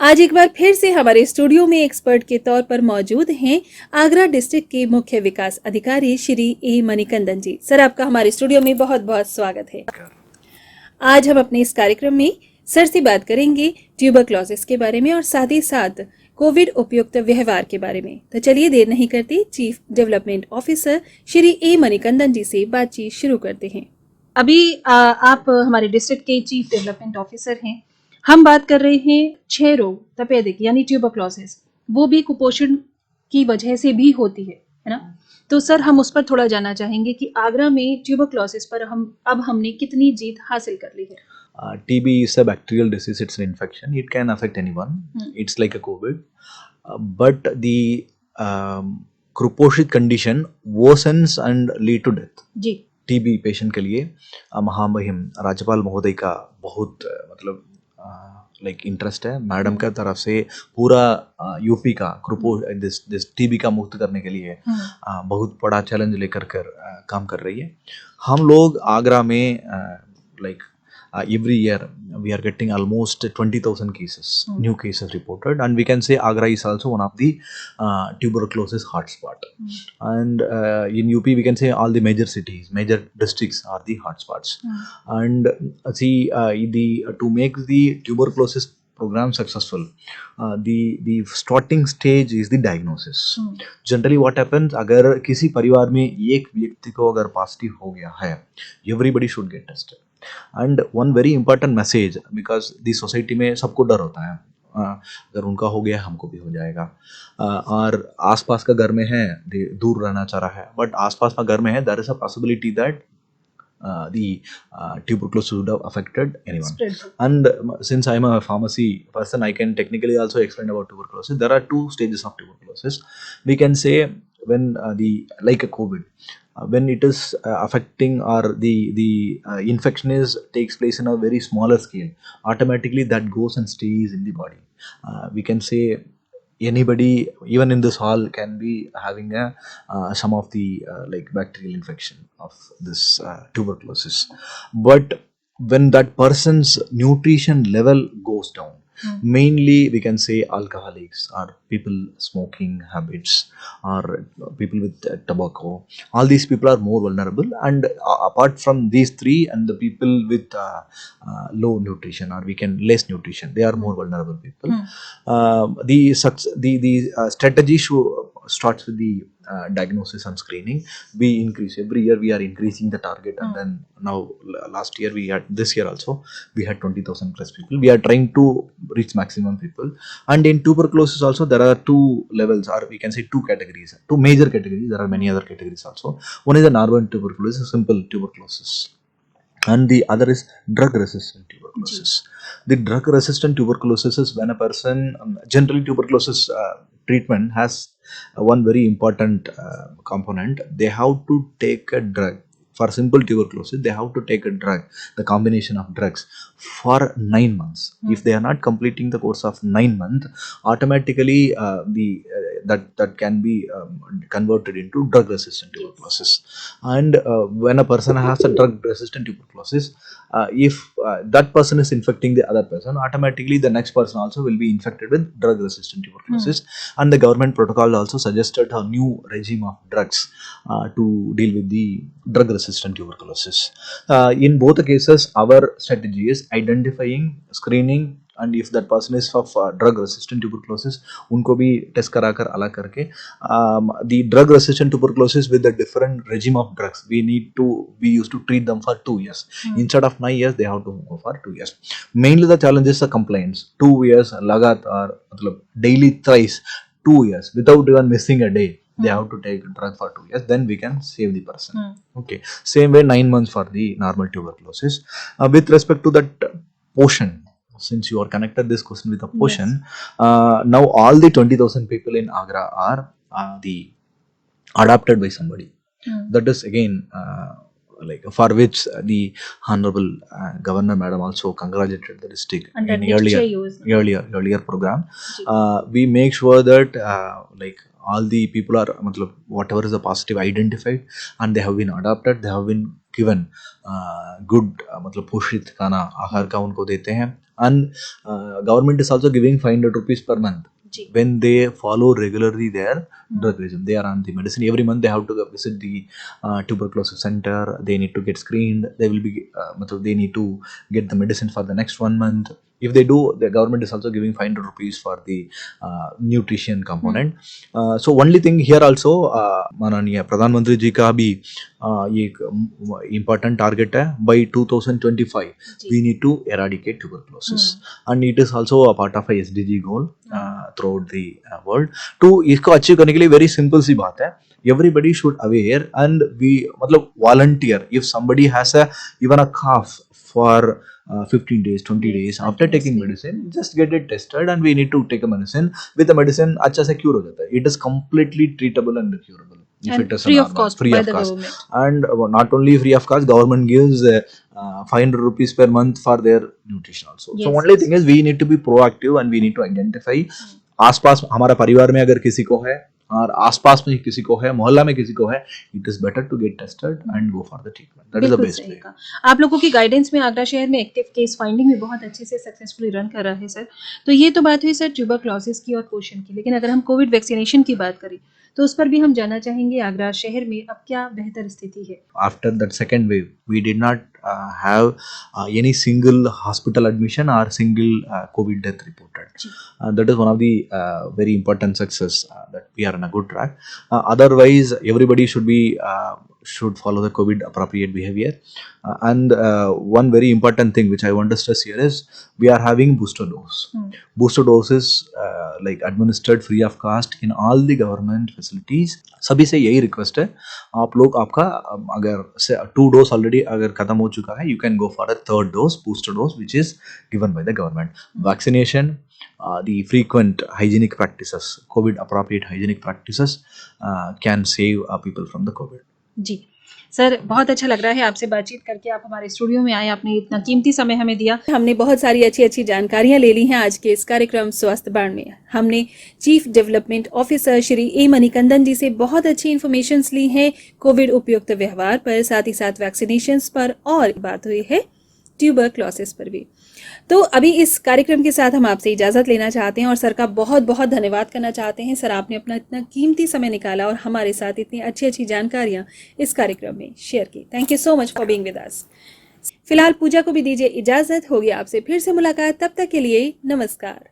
आज एक बार फिर से हमारे स्टूडियो में एक्सपर्ट के तौर पर मौजूद हैं आगरा डिस्ट्रिक्ट के मुख्य विकास अधिकारी श्री ए मणिकंदन जी। सर, आपका हमारे स्टूडियो में बहुत बहुत स्वागत है। आज हम अपने इस कार्यक्रम में सर से बात करेंगे ट्यूबरक्लोसिस के बारे में और साथ ही साथ कोविड उपयुक्त व्यवहार के बारे में। तो चलिए देर नहीं करते, चीफ डेवलपमेंट ऑफिसर श्री ए मणिकंदन जी से बातचीत शुरू करते हैं। अभी आप हमारे डिस्ट्रिक्ट के चीफ डेवलपमेंट ऑफिसर हैं। हम बात कर रहे हैं 6 रोग तपेदिक यानी ट्यूबरक्लोसिस, वो भी कुपोषण की वजह से भी होती है ना। तो सर, हम उस पर थोड़ा जानना चाहेंगे कि आगरा में ट्यूबरक्लोसिस पर हमने कितनी जीत हासिल कर ली है। TB is a bacterial disease, it's an infection. It can affect anyone. It's like a COVID. But the Kuposhit condition worsens and lead to death. जी। TB पेशेंट के लिए महामहिम राज्यपाल महोदय का बहुत मतलब लाइक इंटरेस्ट है। मैडम का तरफ से पूरा यूपी का दिस TB का मुक्त करने के लिए बहुत बड़ा चैलेंज लेकर काम कर रही है। हम लोग आगरा में like every year we are getting almost 20,000 cases, new cases reported, and we can say Agra is also one of the tuberculosis hotspot. And in UP we can say all the major cities, major districts are the hotspots. And to make the tuberculosis program successful, the starting stage is the diagnosis. Generally what happens, अगर किसी परिवार में एक व्यक्ति को अगर positive हो गया है, everybody should get tested. And one very important message, because the society में सबको डर होता है अगर उनका हो गया हमको भी हो जाएगा, और आसपास का घर में है दूर रहना चाह रहा है, बट आसपास का घर में है, there is a possibility that the tuberculosis would have affected anyone. And since I am a pharmacy person, I can technically also explain about tuberculosis. There are two stages of tuberculosis. We can say when like a COVID, when it is affecting or the infection takes place in a very smaller scale, automatically that goes and stays in the body. We can say anybody even in this hall can be having some of the like bacterial infection of this tuberculosis, but when that person's nutrition level goes down, mainly we can say alcoholics or people smoking habits or people with tobacco, all these people are more vulnerable. And apart from these three, and the people with low nutrition or we can less nutrition, they are more vulnerable people. The strategy starts with the diagnosis and screening. We increase every year, we are increasing the target, and then now last year this year also we had 20,000 plus people. We are trying to reach maximum people. And in tuberculosis also there are two levels, or we can say two categories, two major categories. There are many other categories also. One is the normal tuberculosis, simple tuberculosis, and the other is drug resistant tuberculosis. The drug resistant tuberculosis is when a person generally tuberculosis treatment has one very important component. They have to take a drug. For simple tuberculosis, they have to take a drug, the combination of drugs, for 9 months. If they are not completing the course of 9 months, automatically that can be converted into drug resistant tuberculosis. And when a person has a drug resistant tuberculosis, if that person is infecting the other person, automatically the next person also will be infected with drug resistant tuberculosis. And the government protocol also suggested a new regime of drugs to deal with the drug resistant tuberculosis. In both the cases, our strategy is identifying, screening, and if that person is of drug resistant tuberculosis, उनको भी test कराकर अलग करके the drug resistant tuberculosis with the different regime of drugs, we used to treat them for 2 years. Instead of 9 years, they have to go for 2 years. Mainly the challenge is the complaints. 2 years लगातार मतलब daily thrice 2 years without even missing a day. They have to take a drug for 2 years, then we can save the person. Okay, same way 9 months for the normal tuberculosis. With respect to that portion, since you are connected this question with a portion, now all the 20,000 people in Agra are the adopted by somebody. That is again like for which the honorable governor madam also congratulated the district in earlier program. We make sure that like all the people are whatever is the positive identified and they have been adopted, they have been given good मतलब पोषित खाना आहार का उनको देते हैं. And government is also giving 500 rupees per month ji. when they follow regularly their drug regime. They are on the medicine every month. They have to visit the tuberculosis center. They need to get screened. They will be मतलब they need to get the medicine for the next 1 month. If they do, the government is also giving 500 rupees for the nutrition component. So only thing here also माननीय प्रधानमंत्री जी का भी ये एक important target है. By 2025 we need to eradicate tuberculosis, and it is also a part of a SDG goal throughout the world. तो इसको achieve करने के लिए very simple सी बात है. Everybody should aware and we मतलब volunteer. If somebody has a even a cough for 15 days, 20 days after taking medicine, just get it tested and we need to take a medicine. With the medicine अच्छा से cure हो जाता है. It is completely treatable and curable. If And it is free of normal, cost free by of the cost. government. And not only free of cost, government gives 500 rupees per month for their nutrition also. So Yes, only yes. thing is we need to be proactive and we need to identify आसपास हमारा परिवार में अगर किसी को है और आसपास में किसी को है, मोहल्ला में किसी को है, it is better to get tested and go for the treatment. That is the बिल्कुल बेस्ट सही वे. कहा. आप लोगों की गाइडेंस में आगरा शहर में एक्टिव केस फाइंडिंग भी बहुत अच्छे से सक्सेसफुली रन कर रहा है सर. तो ये तो बात हुई सर ट्यूबरक्लोसिस की और पोषण की, लेकिन अगर हम कोविड वैक्सीनेशन की बात करें तो उस पर भी हम जानना चाहेंगे आगरा शहर में अब क्या बेहतर स्थिति है. After that second wave, we did not have any single hospital admission or single COVID death reported. That is one of the very important success that we are on a good track. Otherwise, everybody should follow the COVID appropriate behavior. And one very important thing which I want to stress here is we are having booster dose. Booster dose is like administered free of cost in all the government facilities. सभी से यही request है, आप लोग आपका अगर से 2 dose already अगर खत्म हो चुका है, you can go for a 3rd dose, booster dose, which is given by the government. Vaccination, the frequent hygienic practices, COVID appropriate hygienic practices can save people from the COVID. जी sir, बहुत अच्छा लग रहा है आपसे बातचीत करके. आप हमारे स्टूडियो में आए, आपने इतना कीमती समय हमें दिया. हमने बहुत सारी अच्छी अच्छी जानकारियां ले ली हैं आज के इस कार्यक्रम स्वास्थ्य बाण में. हमने चीफ डेवलपमेंट ऑफिसर श्री ए मणिकंदन जी से बहुत अच्छी इन्फॉर्मेशन ली हैं कोविड उपयुक्त व्यवहार पर, साथ ही साथ वैक्सीनेशन पर, और बात हुई है ट्यूबरक्लोसिस पर भी. तो अभी इस कार्यक्रम के साथ हम आपसे इजाजत लेना चाहते हैं और सर का बहुत बहुत धन्यवाद करना चाहते हैं. सर, आपने अपना इतना कीमती समय निकाला और हमारे साथ इतनी अच्छी अच्छी जानकारियां इस कार्यक्रम में शेयर की. Thank you so much for being with us. फिलहाल पूजा को भी दीजिए इजाजत. होगी आपसे फिर से मुलाकात. तब तक के लिए नमस्कार.